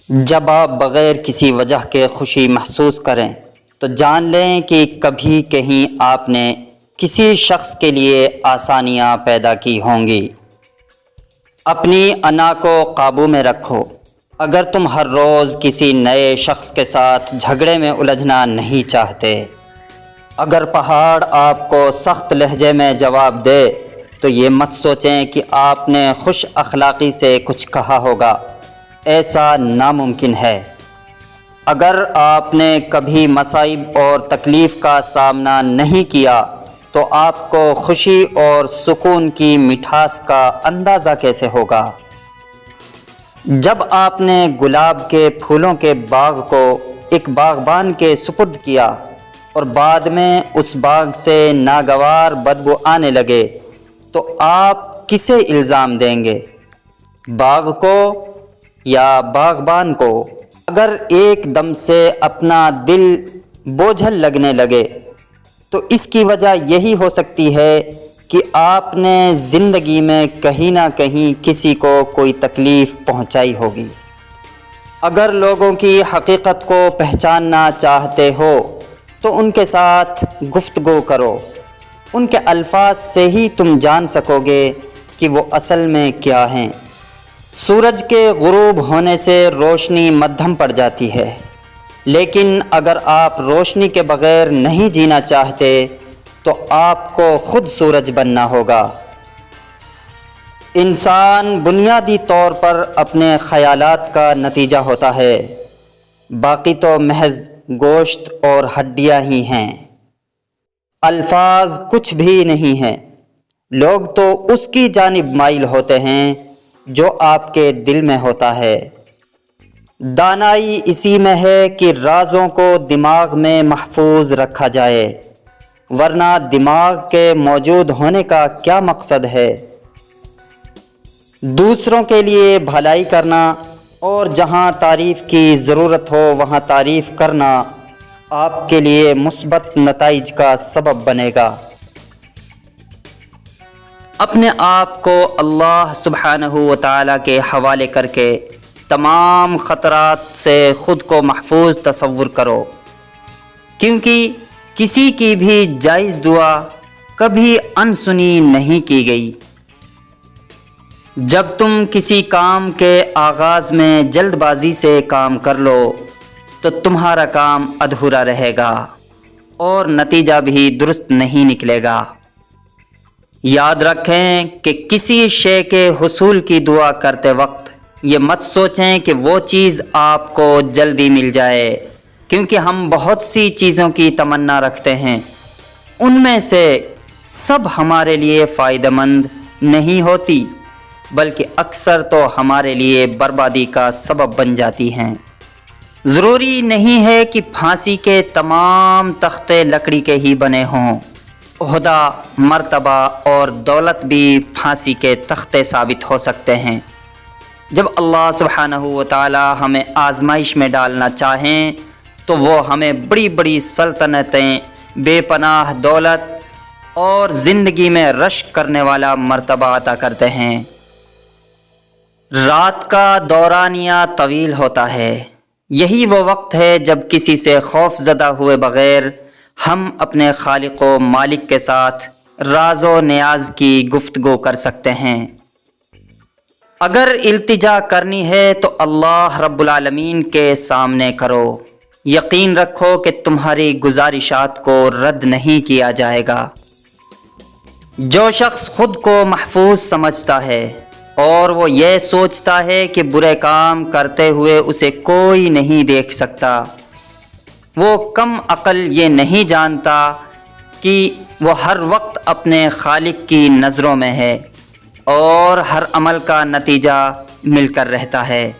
جب آپ بغیر کسی وجہ کے خوشی محسوس کریں تو جان لیں کہ کبھی کہیں آپ نے کسی شخص کے لیے آسانیاں پیدا کی ہوں گی۔ اپنی انا کو قابو میں رکھو۔ اگر تم ہر روز کسی نئے شخص کے ساتھ جھگڑے میں الجھنا نہیں چاہتے، اگر پہاڑ آپ کو سخت لہجے میں جواب دے تو یہ مت سوچیں کہ آپ نے خوش اخلاقی سے کچھ کہا ہوگا، ایسا ناممکن ہے۔ اگر آپ نے کبھی مصائب اور تکلیف کا سامنا نہیں کیا تو آپ کو خوشی اور سکون کی مٹھاس کا اندازہ کیسے ہوگا؟ جب آپ نے گلاب کے پھولوں کے باغ کو ایک باغبان کے سپرد کیا اور بعد میں اس باغ سے ناگوار بدبو آنے لگے تو آپ کسے الزام دیں گے، باغ کو یا باغبان کو؟ اگر ایک دم سے اپنا دل بوجھل لگنے لگے تو اس کی وجہ یہی ہو سکتی ہے کہ آپ نے زندگی میں کہیں نہ کہیں کسی کو کوئی تکلیف پہنچائی ہوگی۔ اگر لوگوں کی حقیقت کو پہچاننا چاہتے ہو تو ان کے ساتھ گفتگو کرو، ان کے الفاظ سے ہی تم جان سکو گے کہ وہ اصل میں کیا ہیں۔ سورج کے غروب ہونے سے روشنی مدھم پڑ جاتی ہے، لیکن اگر آپ روشنی کے بغیر نہیں جینا چاہتے تو آپ کو خود سورج بننا ہوگا۔ انسان بنیادی طور پر اپنے خیالات کا نتیجہ ہوتا ہے، باقی تو محض گوشت اور ہڈیاں ہی ہیں، الفاظ کچھ بھی نہیں ہیں۔ لوگ تو اس کی جانب مائل ہوتے ہیں جو آپ کے دل میں ہوتا ہے۔ دانائی اسی میں ہے کہ رازوں کو دماغ میں محفوظ رکھا جائے، ورنہ دماغ کے موجود ہونے کا کیا مقصد ہے؟ دوسروں کے لیے بھلائی کرنا اور جہاں تعریف کی ضرورت ہو وہاں تعریف کرنا آپ کے لیے مثبت نتائج کا سبب بنے گا۔ اپنے آپ کو اللہ سبحانہ و تعالیٰ کے حوالے کر کے تمام خطرات سے خود کو محفوظ تصور کرو، کیونکہ کسی کی بھی جائز دعا کبھی انسنی نہیں کی گئی۔ جب تم کسی کام کے آغاز میں جلد بازی سے کام کر لو تو تمہارا کام ادھورا رہے گا اور نتیجہ بھی درست نہیں نکلے گا۔ یاد رکھیں کہ کسی شے کے حصول کی دعا کرتے وقت یہ مت سوچیں کہ وہ چیز آپ کو جلدی مل جائے، کیونکہ ہم بہت سی چیزوں کی تمنا رکھتے ہیں، ان میں سے سب ہمارے لیے فائدہ مند نہیں ہوتی، بلکہ اکثر تو ہمارے لیے بربادی کا سبب بن جاتی ہیں۔ ضروری نہیں ہے کہ پھانسی کے تمام تختے لکڑی کے ہی بنے ہوں، عہدہ، مرتبہ اور دولت بھی پھانسی کے تختے ثابت ہو سکتے ہیں۔ جب اللہ سبحانہ و تعالی ہمیں آزمائش میں ڈالنا چاہیں تو وہ ہمیں بڑی بڑی سلطنتیں، بے پناہ دولت اور زندگی میں رشک کرنے والا مرتبہ عطا کرتے ہیں۔ رات کا دورانیہ طویل ہوتا ہے، یہی وہ وقت ہے جب کسی سے خوف زدہ ہوئے بغیر ہم اپنے خالق و مالک کے ساتھ راز و نیاز کی گفتگو کر سکتے ہیں۔ اگر التجا کرنی ہے تو اللہ رب العالمین کے سامنے کرو، یقین رکھو کہ تمہاری گزارشات کو رد نہیں کیا جائے گا۔ جو شخص خود کو محفوظ سمجھتا ہے اور وہ یہ سوچتا ہے کہ برے کام کرتے ہوئے اسے کوئی نہیں دیکھ سکتا، وہ کم عقل یہ نہیں جانتا کہ وہ ہر وقت اپنے خالق کی نظروں میں ہے اور ہر عمل کا نتیجہ مل کر رہتا ہے۔